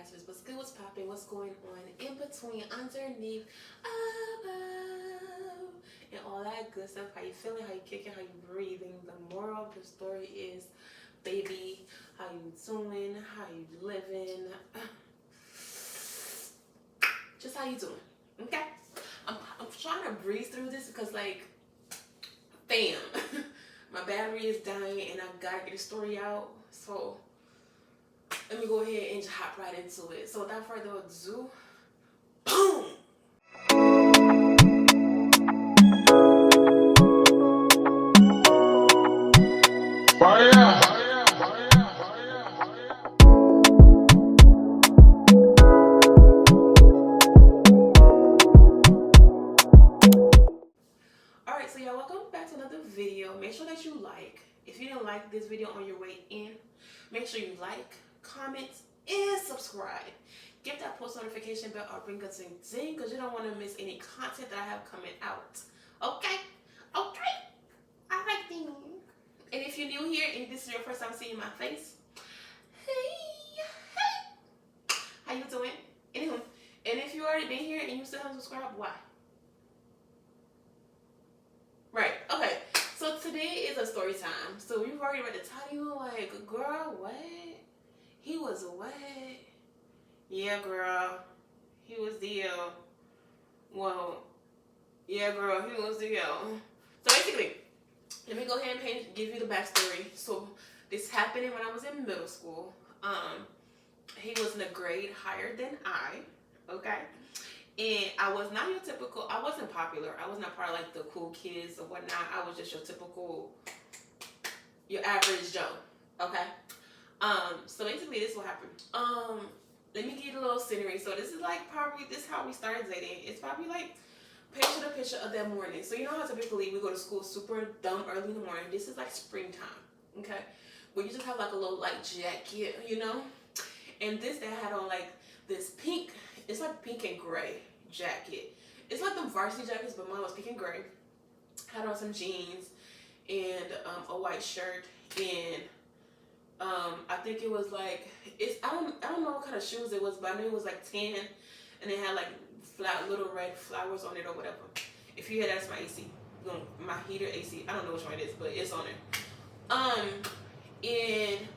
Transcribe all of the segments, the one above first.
Yasmine. What's good? What's popping? What's going on in between, underneath, above, and all that good stuff? How you feeling? How you kicking? How you breathing? The moral of the story is, baby, how you doing? How you living? Just how you doing? Okay. I'm trying to breeze through this because, like, bam, my battery is dying and I gotta get the story out. So let me go ahead and just hop right into it. So without further ado, boom! Alright, so y'all, welcome back to another video. Make sure that you like. If you didn't like this video on your way in, make sure you like, comment, and subscribe. Give that post notification bell or ring a ding ding because you don't want to miss any content that I have coming out. Okay? Okay? Alright then. And if you're new here and this is your first time seeing my face, hey, how you doing? Anywho, and if you already been here and you still haven't subscribed, why? Right, okay. So today is a story time. So you've already read the title, like, girl, what? He was what? Yeah, girl. He was the, well, yeah, girl, he was the, So basically, let me go ahead and give you the backstory. So this happened when I was in middle school. He was in a grade higher than I, okay? And I was not your typical, I wasn't popular. I was not part of like the cool kids or whatnot. I was just your typical, your average Joe, okay? So basically this is what happened. Let me give you a little scenery. So this is like probably, this is how we started dating. It's probably like picture of that morning. So you know how typically we go to school super dumb early in the morning. This is like springtime, okay? Where you just have like a little like jacket, you know? And this dad had on like this pink, it's like pink and gray jacket. It's like the varsity jackets, but mine was pink and gray. Had on some jeans and a white shirt, and I think it was like, I don't know what kind of shoes it was, but I knew it was like tan, and it had like little red flowers on it or whatever. If you hear that's my AC, my heater AC. I don't know which one it is, but it's on it. And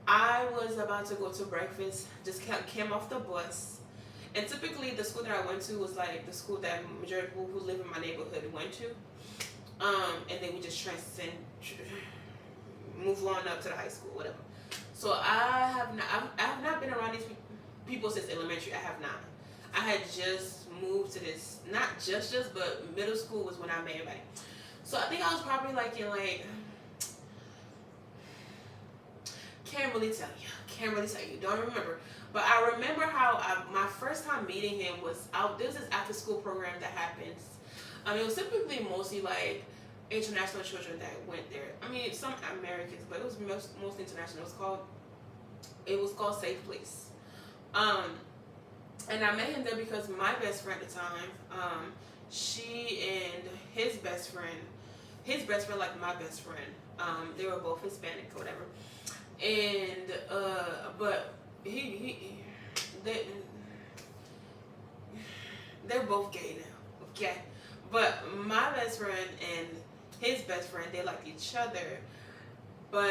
I was about to go to breakfast, just came off the bus. And typically the school that I went to was like the school that majority of people who live in my neighborhood went to. And then we just move on up to the high school, whatever. So I have not been around these people since elementary. I have not. I had just moved to this, not just, but middle school was when I met everybody. So I think I was probably like in like, can't really tell you, don't remember. But I remember how my first time meeting him was out. This is after school program that happens. It was typically mostly like international children that went there. I mean, some Americans, but it was mostly international. It was called Safe Place. And I met him there because my best friend at the time, she and his best friend like my best friend, they were both Hispanic or whatever. And but they're both gay now, okay? But my best friend and his best friend, they liked each other, but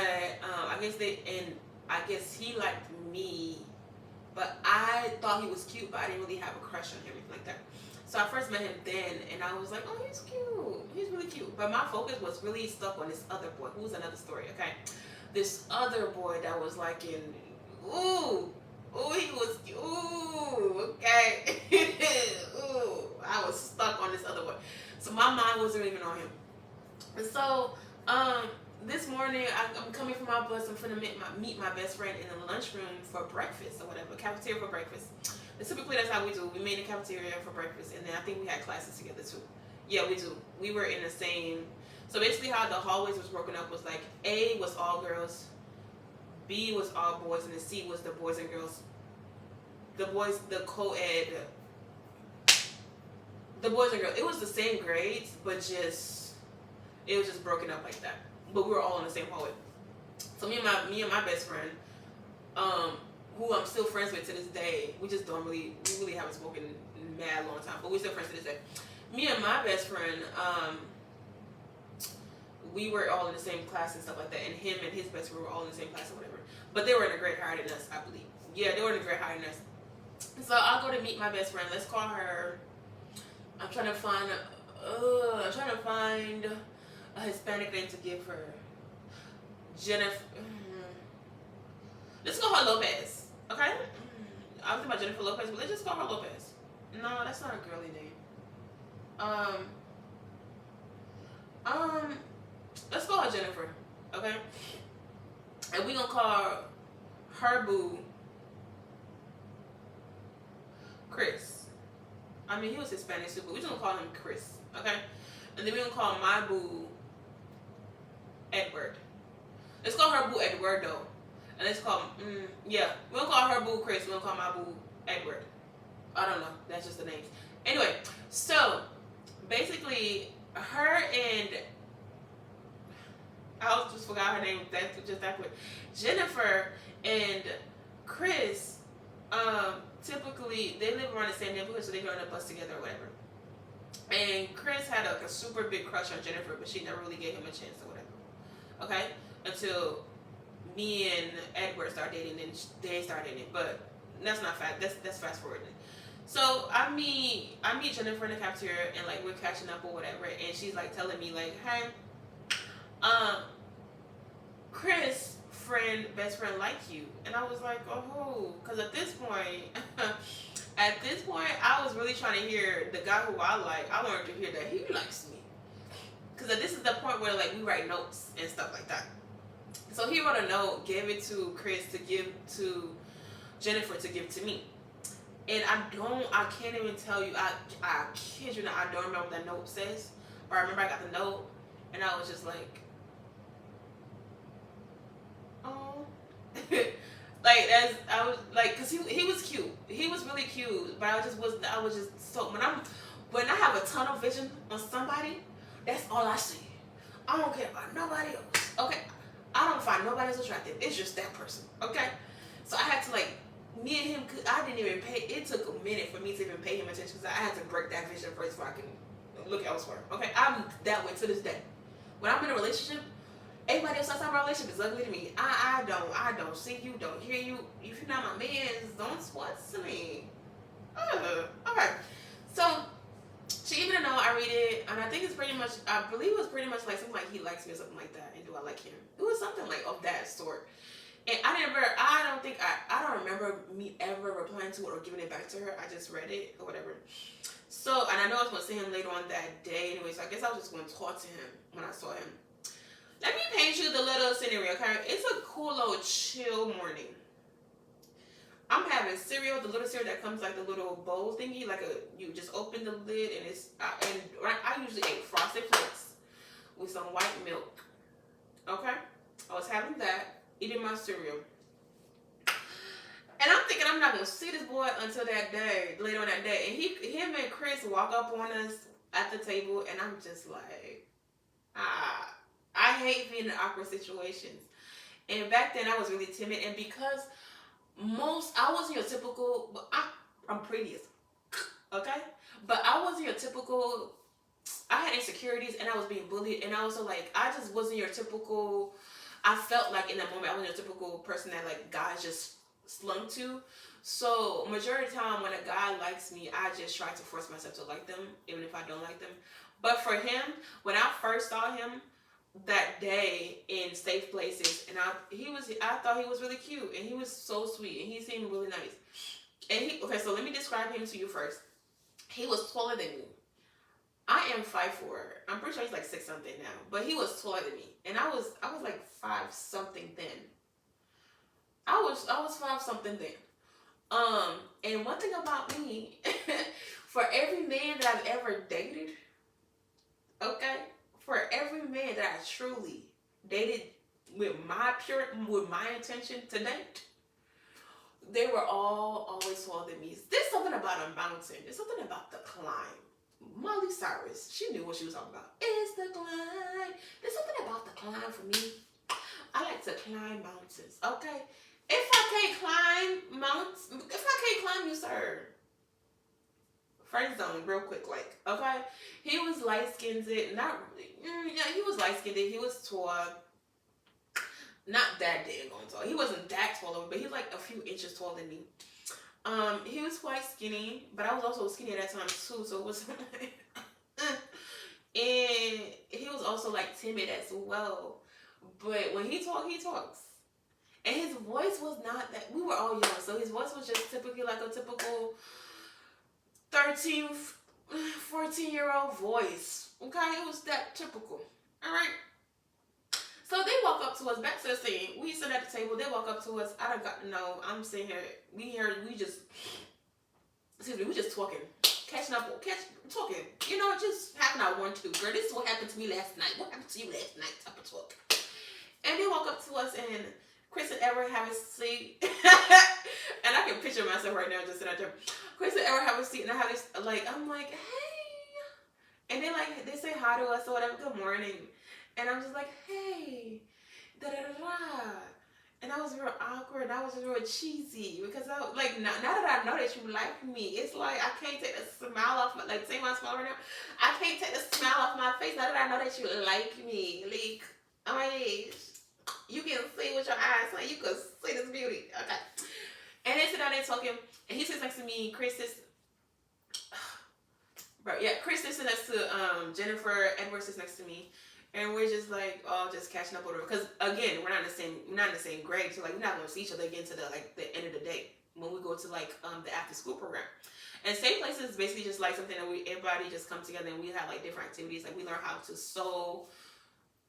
I guess he liked me, but I thought he was cute, but I didn't really have a crush on him, anything like that. So I first met him then, and I was like, oh, he's cute, he's really cute. But my focus was really stuck on this other boy, who's another story, okay? This other boy that was like in, he was, okay. I was stuck on this other boy. So my mind wasn't even on him. And so, this morning, I'm coming from my bus. I'm finna meet my best friend in the lunchroom for breakfast or whatever, cafeteria for breakfast. And typically that's how we do. We made a cafeteria for breakfast, and then I think we had classes together too. Yeah, we do. We were in the same. So basically how the hallways was broken up was like A was all girls, B was all boys, and then C was the boys and girls. The boys, the co-ed, the boys and girls. It was the same grades, but it was just broken up like that. But we were all in the same hallway. So me and my best friend, who I'm still friends with to this day. We really haven't spoken in a mad long time, but we're still friends to this day. Me and my best friend, we were all in the same class and stuff like that, and him and his best friend were all in the same class or whatever. But they were in a grade higher than us, I believe. Yeah, they were in a grade higher than us. So I'll go to meet my best friend. Let's call her. I'm trying to find a Hispanic name to give her. Jennifer. Let's call her Lopez. Okay. I was thinking about Jennifer Lopez, but let's just call her Lopez. No, that's not a girly name. Let's call her Jennifer. Okay. And we gonna call her boo Chris. I mean, he was Hispanic too, but we're just gonna call him Chris, okay? And then we're gonna call my boo Edward. Let's call her boo Eduardo. And let's call, yeah, we're gonna call her boo Chris. We're gonna call my boo Edward. I don't know, that's just the names. Anyway, so basically, her and, I just forgot her name, just that quick. Jennifer and Chris, typically, they live around the same neighborhood, so they go on the bus together or whatever. And Chris had a super big crush on Jennifer, but she never really gave him a chance or whatever. Okay? Until me and Edward started dating, and they started dating. But that's not fact. That's fast forwarding. So I meet Jennifer in the cafeteria, and like we're catching up or whatever, and she's like telling me like, hey, Chris best friend like you. And I was like, oh, because at this point I was really trying to hear the guy who I like. I wanted to hear that he likes me, because this is the point where like we write notes and stuff like that. So he wrote a note, gave it to Chris to give to Jennifer to give to me. And I can't even tell you, I kid you not, I don't remember what that note says, but I remember I got the note and I was just like, oh. Like, I was like, cause he was cute. He was really cute, but I was just so, when I have a tunnel vision on somebody, that's all I see. I don't care about nobody else. Okay. I don't find nobody else attractive. It's just that person. Okay. So I had to like, me and him, I didn't even pay, it took a minute for me to even pay him attention, because I had to break that vision first before I can look elsewhere. Okay. I'm that way to this day. When I'm in a relationship, everybody else outside my relationship is ugly to me. I don't see you, don't hear you. If you're not my man, don't swat to me. Okay. So she even know I read it, and I think it's pretty much, I believe it was pretty much like something like he likes me or something like that, and do I like him? It was something like of that sort. And I don't remember me ever replying to it or giving it back to her. I just read it or whatever. So, and I know I was going to see him later on that day anyway, so I guess I was just going to talk to him when I saw him. Let me paint you the little scenario, okay? It's a cool little chill morning. I'm having cereal, the little cereal that comes like the little bowl thingy, like you just open the lid and it's, and I usually ate Frosted Flakes with some white milk, okay? I was having that, eating my cereal. And I'm thinking I'm not going to see this boy until that day, later on that day. And him and Chris walk up on us at the table, and I'm just like, I hate being in awkward situations. And back then I was really timid, and because I wasn't your typical, but I'm pretty as, okay? But I wasn't your typical, I had insecurities and I was being bullied, and I was like, I just wasn't your typical, I felt like in that moment I wasn't your typical person that like guys just slung to. So majority of the time when a guy likes me, I just try to force myself to like them, even if I don't like them. But for him, when I first saw him that day in Safe Places, and I thought he was really cute, and he was so sweet, and he seemed really nice. And okay, so let me describe him to you first. He was taller than me. I am 5'4". I'm pretty sure he's like 6 something now, but he was taller than me, and I was like 5 something then. I was 5 something then. And one thing about me, for every man that I've ever dated, okay, for every man that I truly dated with my intention to date, they were all always taller than me. There's something about a mountain. There's something about the climb. Miley Cyrus, she knew what she was talking about. It's the climb. There's something about the climb for me. I like to climb mountains, okay? If I can't climb mountains, if I can't climb you, sir. Friend zone, real quick, like, okay? He was light skinned, not really. Yeah, he was light skinned, he was tall. Not that daggone tall. He wasn't that tall, but he's like a few inches taller than me. He was quite skinny, but I was also skinny at that time too, so it was and he was also like timid as well. But when he talks, he talks. And his voice was not that, we were all young, so his voice was just typically like a typical 13, 14-year-old voice. Okay, it was that typical. All right. So they walk up to us, back to the scene. We sit at the table, they walk up to us. I done got to know, I'm sitting here, we just talking. Catching up, talking. You know, just having our 1, 2. Girl, this is what happened to me last night. What happened to you last night? Type of talk. And they walk up to us, and Chris and Everett have a seat. And I can picture myself right now just sitting out there. Chris and Everett have a seat, and I have this, like, I'm like, hey. And they say hi to us or whatever, good morning. And I'm just like, hey, da-da-da-da. And I was real awkward, and I was just real cheesy, because I was like, now that I know that you like me, it's like, I can't take the smile off my, like, take my smile right now. I can't take the smile off my face now that I know that you like me. Like, oh my gosh, you can see with your eyes, like, you can see this beauty. Okay. And they sit down there talking, and he sits next to me. Chris is, bro, yeah, Chris sits next to Jennifer. Edward sits next to me. And we're just like all just catching up with her, because again, we're not in the same grade, so like we're not gonna see each other again to the end of the day when we go to like the after school program. And Safe Places is basically just like something that everybody just come together, and we have like different activities. Like we learn how to sew,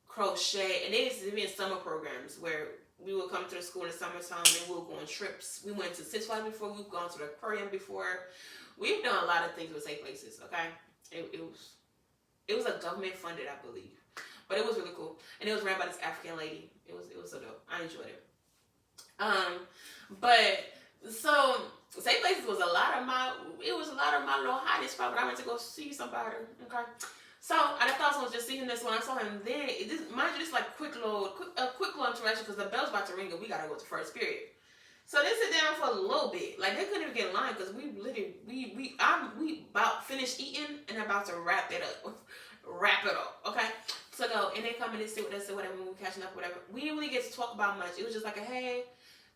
crochet, and they used to be in summer programs where we would come to the school in the summertime, and we would go on trips. We went to Six Flags before. We've gone to the aquarium before. We've done a lot of things with Safe Places. Okay, it was a government funded, I believe. But it was really cool. And it was ran by this African lady. It was so dope. I enjoyed it. But so Safe Places was a lot of my little hiding spot when I went to go see somebody. Okay. So I thought I was just seeing this when I saw him then. Mind you, this like quick little interaction, because the bell's about to ring and we gotta go to first period. So they sit down for a little bit. Like they couldn't even get in line, because we about finished eating and about to wrap it up. Okay? So go, and they come and they sit with us or whatever, when we're catching up, whatever. We didn't really get to talk about much. It was just like a hey,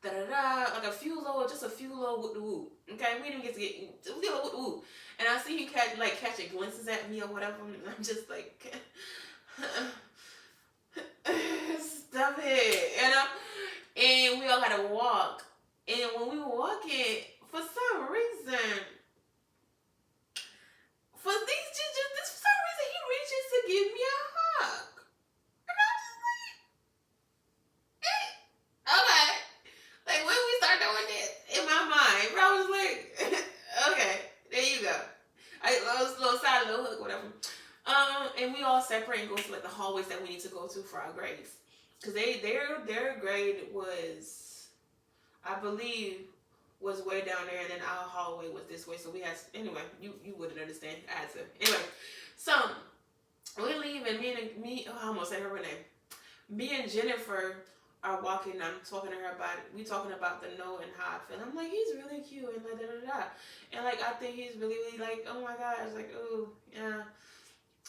da-da-da, like a few little woo-the-woo. Okay? We didn't get to get a little woo-the-woo. And I see you catching glimpses at me or whatever, and I'm just like, stop it, you know? And we all had to walk. And when we were walking, for some reason, he reaches to give me a hug. And I'm just like, okay. Like, when we start doing this, in my mind, bro, I was like, okay, there you go. I was a little side, little hook, whatever. And we all separate and go to like the hallways that we need to go to for our grades. Because their grade was, I believe, was way down there, and then our hallway was this way. So we had, anyway, you wouldn't understand. I had to. Anyway, so we leave, and I almost said her name. Me and Jennifer are walking. I'm talking to her about it. We talking about the no and how I feel. I'm like, he's really cute, and da da da da. And like, I think he's really, really like, oh my gosh, like, oh yeah.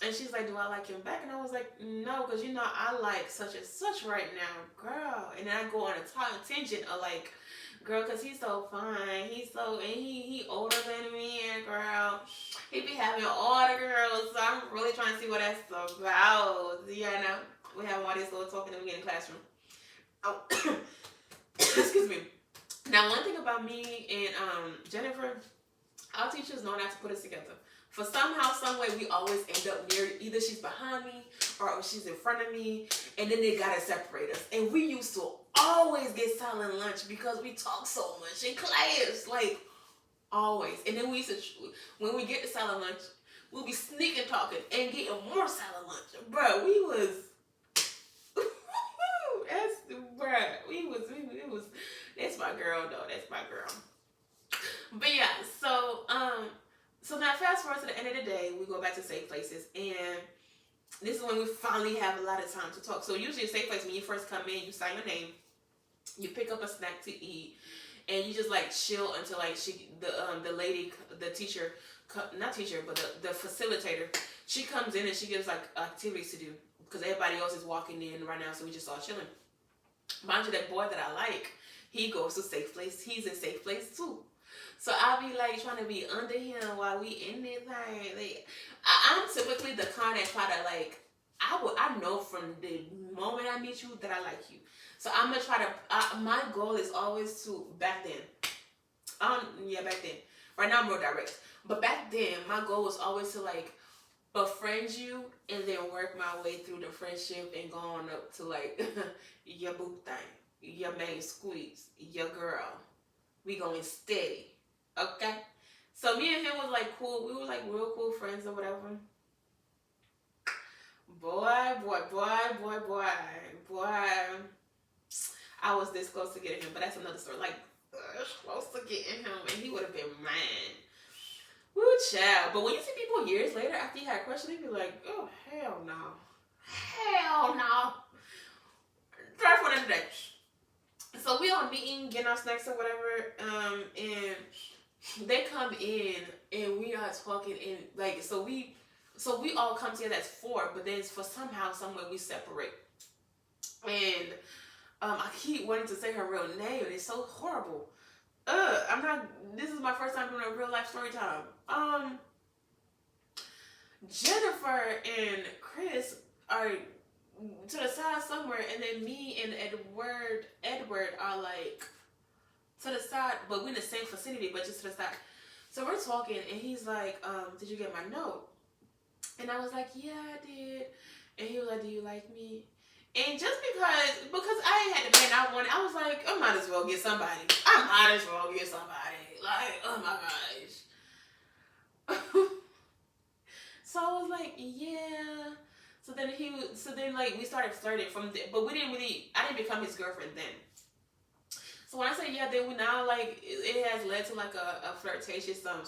And she's like, do I like him back? And I was like, no, because you know I like such and such right now, girl. And then I go on a tangent of like, girl, because he's so fine. And he older than me, and girl, he be having all the girls. So I'm really trying to see what that's about. Yeah, know, we have all this little talking and we get in the classroom. Oh, excuse me. Now, one thing about me and Jennifer, our teachers know not to put us together. For somehow, some way, we always end up near, either she's behind me or she's in front of me, and then they gotta separate us. And we used to always get silent lunch because we talk so much in class, like always. And then we used to, when we get to silent lunch, we'll be sneaking talking and getting more silent lunch. Bro, we was, that's my girl though, that's my girl. But yeah, so now fast forward to the end of the day, we go back to Safe Places, and this is when we finally have a lot of time to talk. So usually at Safe Place, when you first come in, you sign your name, You pick up a snack to eat, and you just like chill until like the lady, the teacher, not teacher, but the facilitator, she comes in and she gives like activities to do because everybody else is walking in right now, so we just all chilling. Mind you, that boy that I like, he goes to safe place. He's in safe place too. So I'll be like trying to be under him while we in this thing. Like, I'm typically the kind that try to like. I know from the moment I meet you that I like you. So I'm gonna try to. My goal is always to back then. Back then. Right now I'm real direct, but back then my goal was always to like befriend you and then work my way through the friendship and go on up to like your boo thing, your main squeeze, your girl. We going steady, okay? So me and him was like cool. We were like real cool friends or whatever. Boy. I was this close to getting him, but that's another story. Like, close to getting him, and he would have been mine. Woo, child. But when you see people years later after you had a crush, they be like, oh, hell no. Hell no. Try for another day. So we all meeting, getting our snacks or whatever, and they come in, and we are talking, and like, so we all come together as four, but then for somehow, somewhere we separate. And I keep wanting to say her real name, and it's so horrible. This is my first time doing a real life story time. Jennifer and Chris are to the side somewhere, and then me and Edward are like to the side, but we're in the same vicinity, but just to the side. So we're talking, and he's like, did you get my note? And I was like, yeah, I did. And he was like, do you like me? And just because I ain't had the man I wanted, I was like, I might as well get somebody. Like, oh my gosh. So I was like, yeah. So then like we started flirting from there, but I didn't become his girlfriend then. So when I say yeah, then we now like it has led to like a flirtatious some.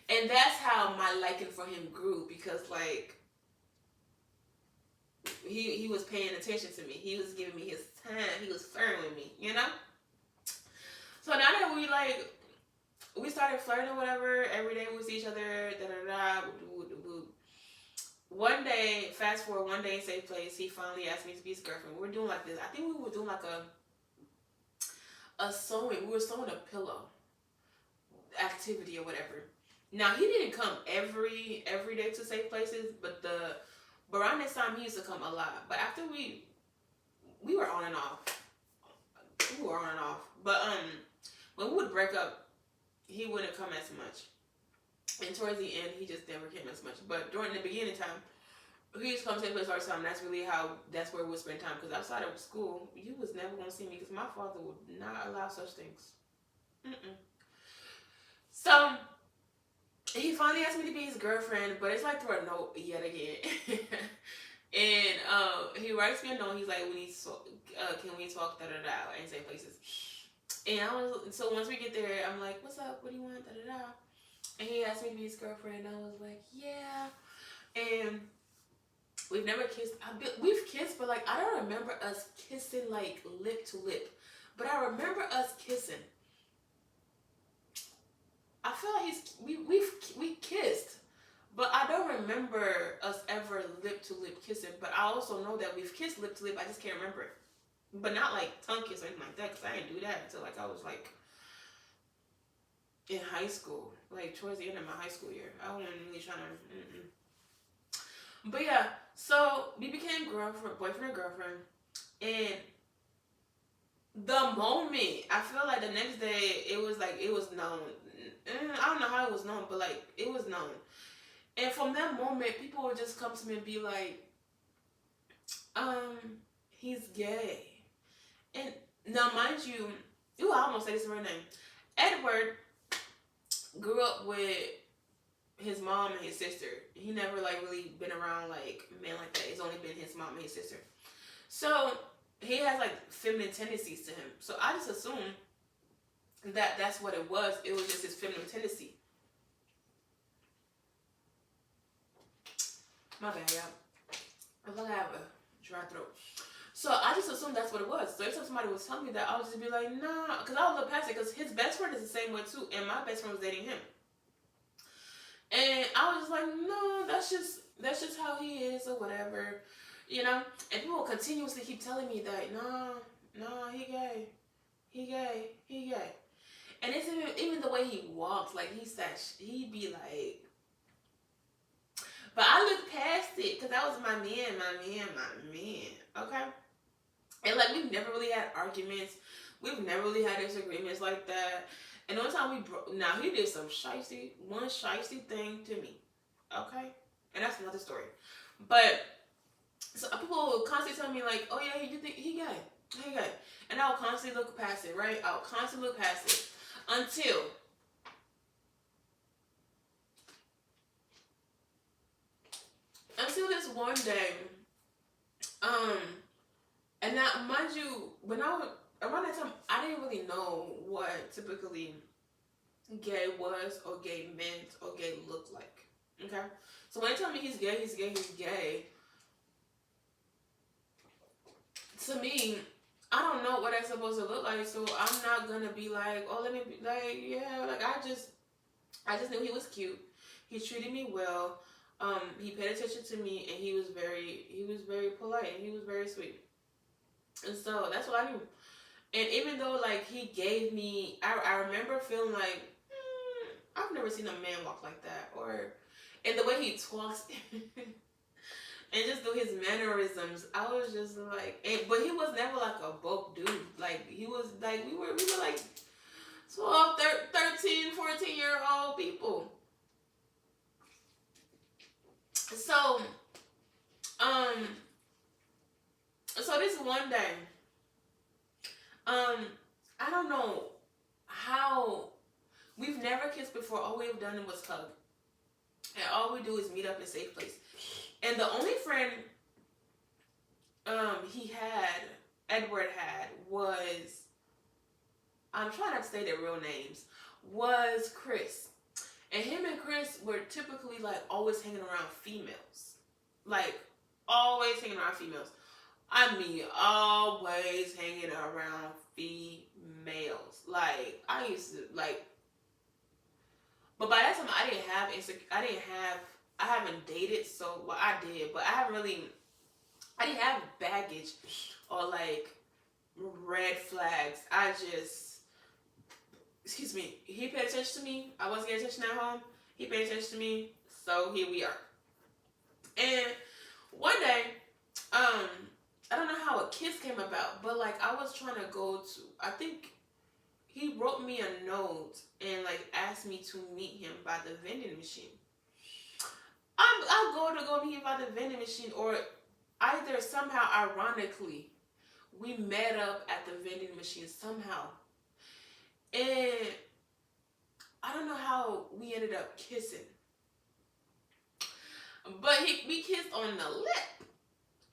And that's how my liking for him grew, because like he was paying attention to me. He was giving me his time. He was flirting with me, you know? So now that we started flirting or whatever, every day we see each other, One day, fast forward, one day in safe place, he finally asked me to be his girlfriend. We were doing like this. I think we were doing like a sewing. We were sewing a pillow activity or whatever. Now he didn't come every day to safe places, but around this time he used to come a lot. But after we were on and off. But when we would break up, he wouldn't come as much. And towards the end, he just never came as much. But during the beginning time, he used to come to safe place all the time. That's where we would spend time. Because outside of school, you was never going to see me, because my father would not allow such things. So he finally asked me to be his girlfriend, but it's like through a note yet again. And he writes me a note. He's like, can we talk in safe places? And so once we get there, I'm like, what's up? What do you want? And he asked me to be his girlfriend. I was like, yeah. And we've never kissed. We've kissed, but like I don't remember us kissing like lip to lip. But I remember us kissing. I feel like we kissed, but I don't remember us ever lip to lip kissing. But I also know that we've kissed lip to lip. I just can't remember it. But not like tongue kiss or anything like that, because I didn't do that until like I was like in high school, like towards the end of my high school year. I wasn't really trying to. But yeah, so we became boyfriend and girlfriend, and the moment, I feel like the next day it was known. I don't know how it was known, but like it was known. And from that moment, people would just come to me and be like, he's gay. And now, mind you, I almost say this in her name. Edward grew up with his mom and his sister. He never like really been around like men like that. It's only been his mom and his sister. So he has like feminine tendencies to him. So I just assumed that that's what it was. It was just his feminine tendency. My bad, y'all. I feel like I have a dry throat. So I just assumed that's what it was. So every time somebody was telling me that, I would just be like, nah, because I would look past it, because his best friend is the same way too, and my best friend was dating him, and I was just like, no, that's just how he is or whatever, you know. And people continuously keep telling me that, no, he gay, he gay, he gay, and it's even the way he walks, like he'd be like. But I looked past it because that was my man, okay? And like we've never really had arguments. We've never really had disagreements like that. And the only time we broke, now he did one shiesty thing to me, okay? And that's another story. But so people will constantly tell me like, oh yeah, you think he gay, and I'll constantly look past it, right? I'll constantly look past it until this one day, and now mind you, when I was around that time, I didn't really know what typically gay was or gay meant or gay looked like. Okay, so when they tell me he's gay, he's gay, he's gay, to me, I don't know what that's supposed to look like. So I'm not gonna be like, oh, let me be like, yeah, like I just knew he was cute. He treated me well. He paid attention to me, and he was very polite, and he was very sweet. And so that's what I knew. And even though like he gave me, I remember feeling like, I've never seen a man walk like that, or and the way he talks, and just through his mannerisms, I was just like, but he was never like a broke dude. Like he was like we were like 12, 13, 14-year-old people. So, so this one day, I don't know how, we've never kissed before. All we've done was hug, and all we do is meet up in a safe place. And the only friend, Edward had was, I'm trying not to say their real names, was Chris. And him and Chris were typically like always hanging around females. Like always hanging around females. I mean, always hanging around females. Like I used to like, but by that time I haven't dated, so well I did, but I didn't have baggage or like red flags. Excuse me, he paid attention to me. I wasn't getting attention at home. He paid attention to me. So here we are. And one day, I don't know how a kiss came about, but like I was trying to I think he wrote me a note and like asked me to meet him by the vending machine. I'll go meet him by the vending machine, or either somehow ironically, we met up at the vending machine somehow. And I don't know how we ended up kissing, but we kissed on the lip,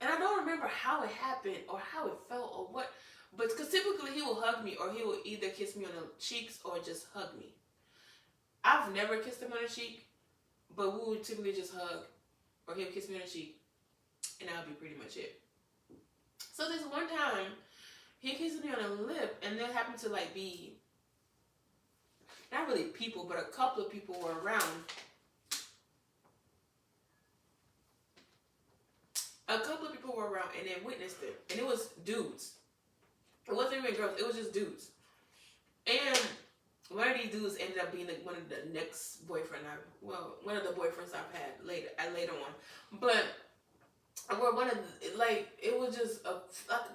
and I don't remember how it happened or how it felt or what. But because typically he will hug me, or he will either kiss me on the cheeks or just hug me. I've never kissed him on the cheek, but we would typically just hug, or he would kiss me on the cheek, and that would be pretty much it. So this one time, he kissed me on the lip, and there happened to like be, not really people, but a couple of people were around. And they witnessed it. And it was dudes. It wasn't even girls. It was just dudes. And one of these dudes ended up being one of the next boyfriend one of the boyfriends I've had later on. But it was just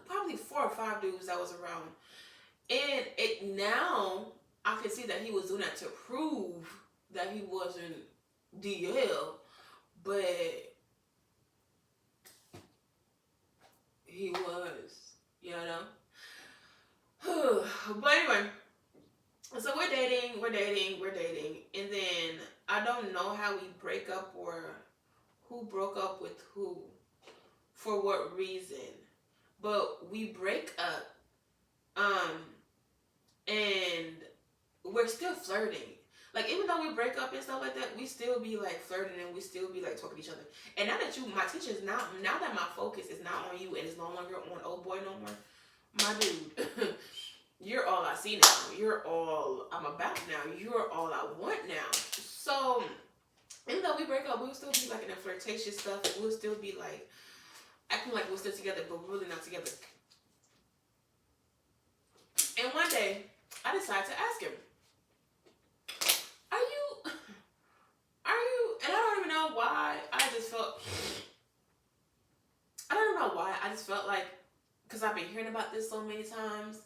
probably 4 or 5 dudes that was around. And now I can see that he was doing that to prove that he wasn't DL, but he was, you know. But anyway, so we're dating, and then I don't know how we break up or who broke up with who, for what reason, but we break up, and we're still flirting. Like, even though we break up and stuff like that, we still be like flirting and we still be like talking to each other. And now that my attention is now that my focus is not on you and it's no longer on old boy no more, my dude, you're all I see now. You're all I'm about now. You're all I want now. So, even though we break up, we'll still be like in a flirtatious stuff. We'll still be like acting like we're still together, but we're really not together. And one day, I decided to ask him, are you, and I don't even know why, I don't know why, I just felt like, because I've been hearing about this so many times,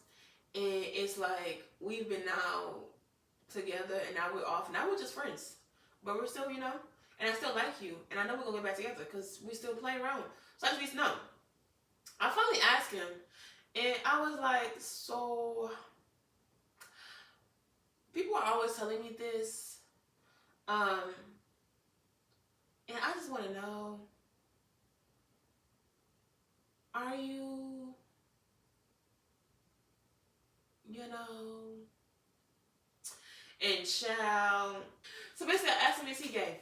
and it's like, we've been now together, and now we're off, now we're just friends, but we're still, and I still like you, and I know we're going to get back together, because we still play around, so I just need to know. I finally asked him, and I was like, so, people are always telling me this, and I just want to know, are you, and child. So basically, I asked him, is he gay?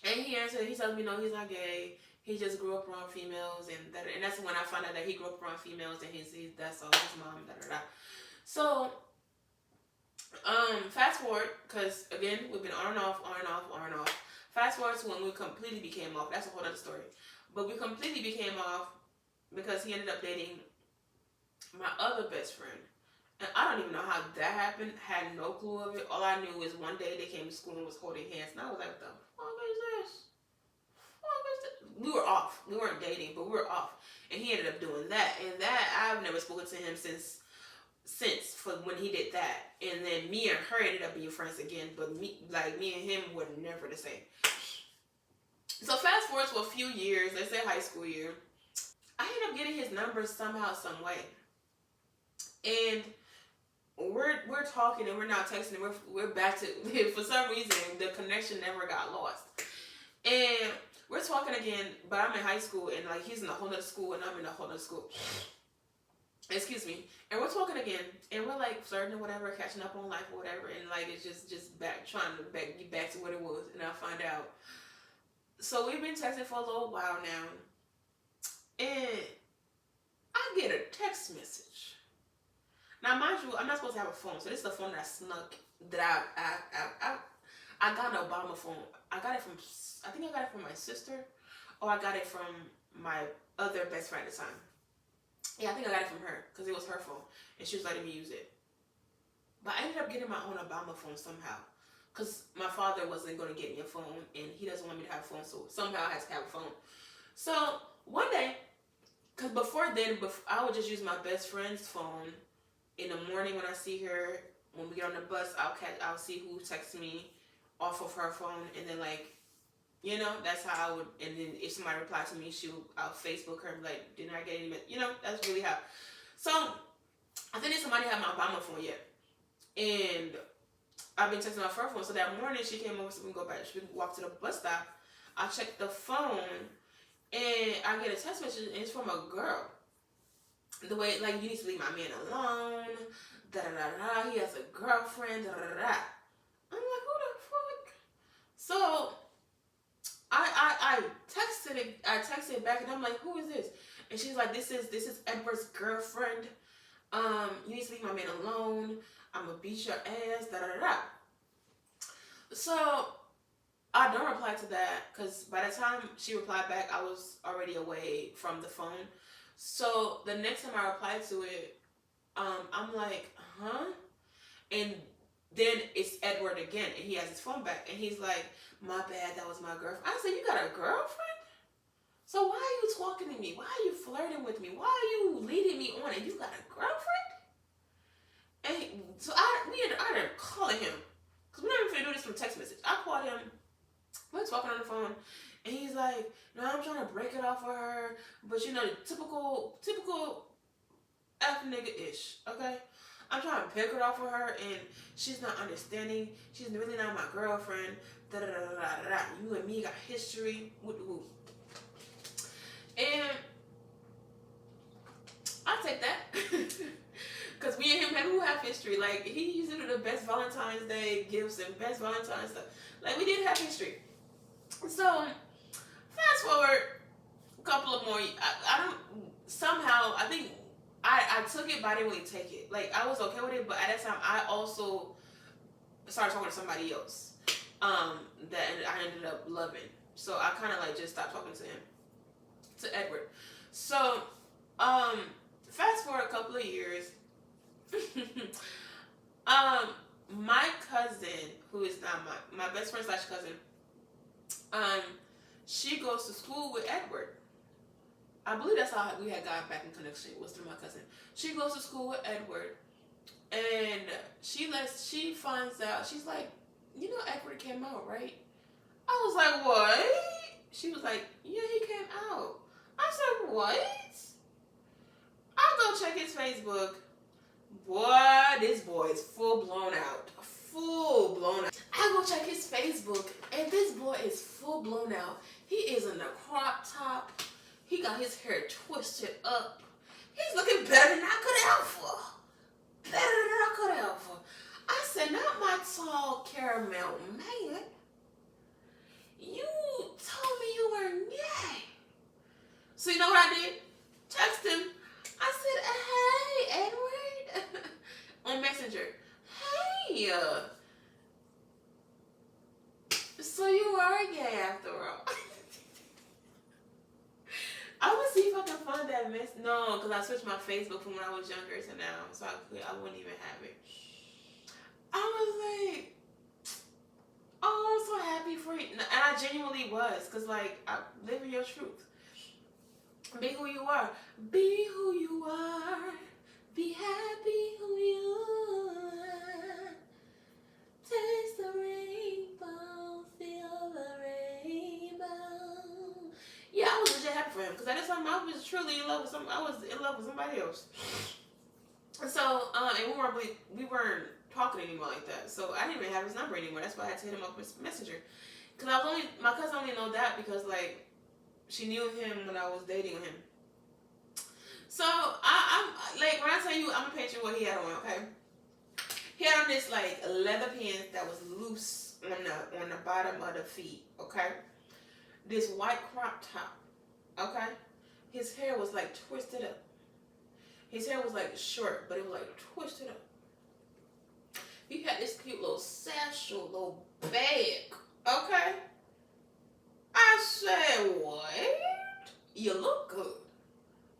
And he answered, he told me, no, he's not gay. He just grew up around females, and that's when I found out that he grew up around females, and that's all his mom, da da da. So, fast forward, because again, we've been on and off. Fast forward to when we completely became off. That's a whole other story. But we completely became off because he ended up dating my other best friend. And I don't even know how that happened. Had no clue of it. All I knew is one day they came to school and was holding hands. And I was like, what the fuck is this? We were off. We weren't dating, but we were off. And he ended up doing that. And that, I've never spoken to him since for when he did that. And then me and her ended up being friends again. But me and him were never the same. So fast forward to a few years. Let's say high school year. I ended up getting his number somehow, some way. And we're talking and we're not texting and we're back to, for some reason the connection never got lost, and we're talking again, but I'm in high school and like he's in a whole other school and I'm in a whole other school, excuse me, and we're talking again and we're like flirting or whatever, catching up on life or whatever, and like it's just back trying to get back to what it was. And I find out, so we've been texting for a little while now, and I get a text message. Now, mind you, I'm not supposed to have a phone, so this is the phone that I snuck, that I got an Obama phone. I got it from, I think I got it from my sister, or I got it from my other best friend at the time. Yeah, I think I got it from her, because it was her phone, and she was letting me use it. But I ended up getting my own Obama phone somehow, because my father wasn't going to get me a phone, and he doesn't want me to have a phone, so somehow I had to have a phone. So, one day, because before then, I would just use my best friend's phone. In the morning when I see her, when we get on the bus, I'll see who texts me off of her phone, and then like, that's how I would. And then if somebody replied to me, I'll Facebook her and be like, didn't I get any? That's really how. So I think somebody had my Obama phone yet, and I've been texting off her phone. So that morning she came over, so we can go back. We can walk to the bus stop. I check the phone, and I get a text message, and it's from a girl. The way, like, you need to leave my man alone, da-da-da-da, he has a girlfriend, da-da-da-da. I'm like, who the fuck? So, I texted back, and I'm like, who is this? And she's like, this is Edward's girlfriend, you need to leave my man alone, I'm gonna beat your ass, da-da-da-da. So, I don't reply to that, because by the time she replied back, I was already away from the phone. So the next time I replied to it, I'm like, huh? And then it's Edward again, and he has his phone back, and he's like, my bad, that was my girlfriend. I said, you got a girlfriend? So why are you talking to me? Why are you flirting with me? Why are you leading me on, and you got a girlfriend? And so I ended up calling him, because we're not even finna do this from text message. I called him, we're talking on the phone, and he's like, no, I'm trying to break it off with her, but typical F nigga-ish, okay? I'm trying to break it off with her, and she's not understanding. She's really not my girlfriend. Da-da-da-da-da-da. You and me got history. Woo-woo. And I take that. Cause me and him have history. Like he used to do the best Valentine's Day gifts and best Valentine's stuff. Like we did have history. So fast forward a couple of more. I don't somehow. I think I took it, but I didn't really take it. Like I was okay with it, but at that time I also started talking to somebody else. That I ended up loving. So I kind of like just stopped talking to him, to Edward. So fast forward a couple of years. My cousin, who is now my best friend / cousin, she goes to school with Edward. I believe that's how we had gotten back in connection, was through my cousin. She goes to school with Edward, and she finds out, she's like, you know Edward came out, right? I was like, what? She was like, yeah, he came out. I said, what? I'll go check his Facebook. Boy, this boy is full blown out. Full blown out. I go check his Facebook, and this boy is full blown out. He is in a crop top. He got his hair twisted up. He's looking better than I could have for. Better than I could have for. I said, not my tall caramel man. You told me you were gay. So you know what I did? Text him. I said, hey, Edward. On Messenger. Hey. So you are gay after all. I would see if I can find that mess. No, because I switched my Facebook from when I was younger to now. So I wouldn't even have it. I was like, oh, I'm so happy for you. And I genuinely was. Because, like, I live in your truth. Be who you are. Be who you are. Be happy who you are. Taste the rainbow. Feel the rainbow. Yeah, I was legit happy for him. Because at the time, I was truly in love with I was in love with somebody else. So, and we weren't talking anymore like that. So I didn't even have his number anymore. That's why I had to hit him up with Messenger. Because my cousin only know that because, like, she knew him when I was dating him. So I'm like, when I tell you, I'm gonna paint you what he had on, okay? He had on this like leather pants that was loose on the bottom of the feet, okay? This white crop top, okay? His hair was like twisted up. His hair was like short, but it was like twisted up. He had this cute little satchel, little bag, okay? I said, what? You look good.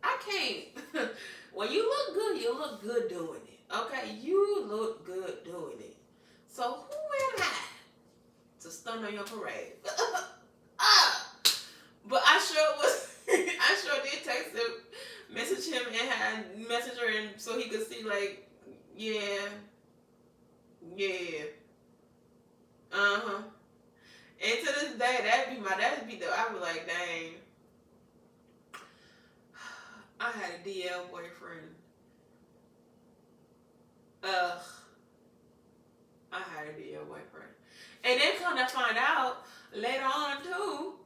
I can't. When you look good, you look good doing it. Okay? You look good doing it. So who am I to stun on your parade? But I sure was. I sure did text him, message him, and had messenger him so he could see, like, yeah. And to this day, that'd be the, I was like, dang. I had a DL boyfriend. I had a DL boyfriend. And then come to find out later on too,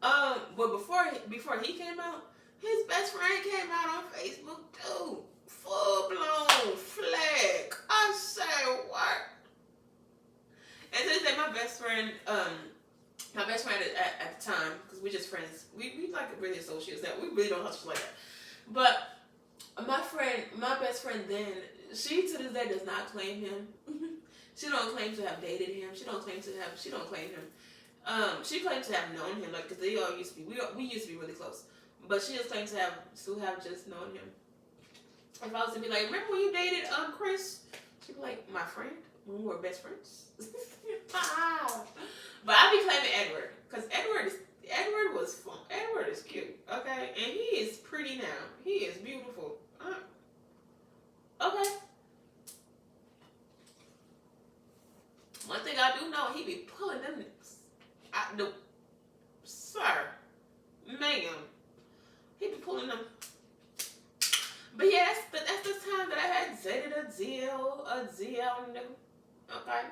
but before he came out, his best friend came out on Facebook too. Full blown flag. I said, what? And to this day, my best friend at the time, because we're just friends, we like really associates that we really don't hustle like that. But my best friend then, she to this day does not claim him. She don't claim to have dated him. She don't claim him. She claims to have known him, like, because they all used to be, we used to be really close. But she just claims to have just known him. If I was to be like, remember when you dated Chris? She'd be like, my friend? When we were best friends? But I be claiming Edward, because Edward was fun. Edward is cute, okay? And he is pretty now. He is beautiful. Okay. One thing I do know, he be pulling them niggas. I do. Sir. Ma'am. He be pulling them. But yeah, that's the time that I had dated a ZL nigga. Okay?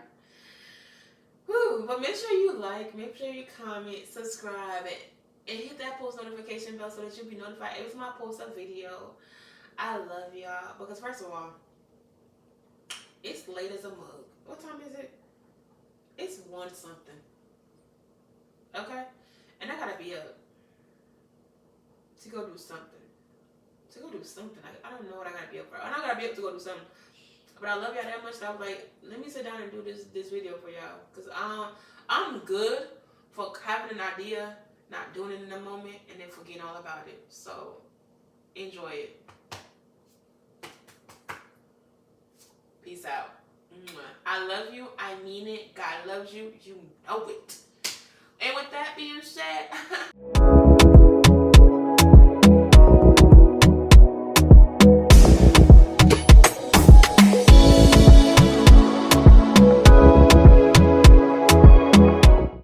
Whew. But make sure you like, make sure you comment, subscribe, and hit that post notification bell so that you'll be notified every time I post a video. I love y'all because first of all, it's late as a mug. What time is it? It's 1 something. Okay? And I gotta be up to go do something. I don't know what I gotta be up for. And I gotta be up to go do something. But I love y'all that much that I was like, let me sit down and do this video for y'all. Because I'm good for having an idea, not doing it in the moment, and then forgetting all about it. So, enjoy it. Peace out. I love you. I mean it. God loves you. You know it. And with that being said...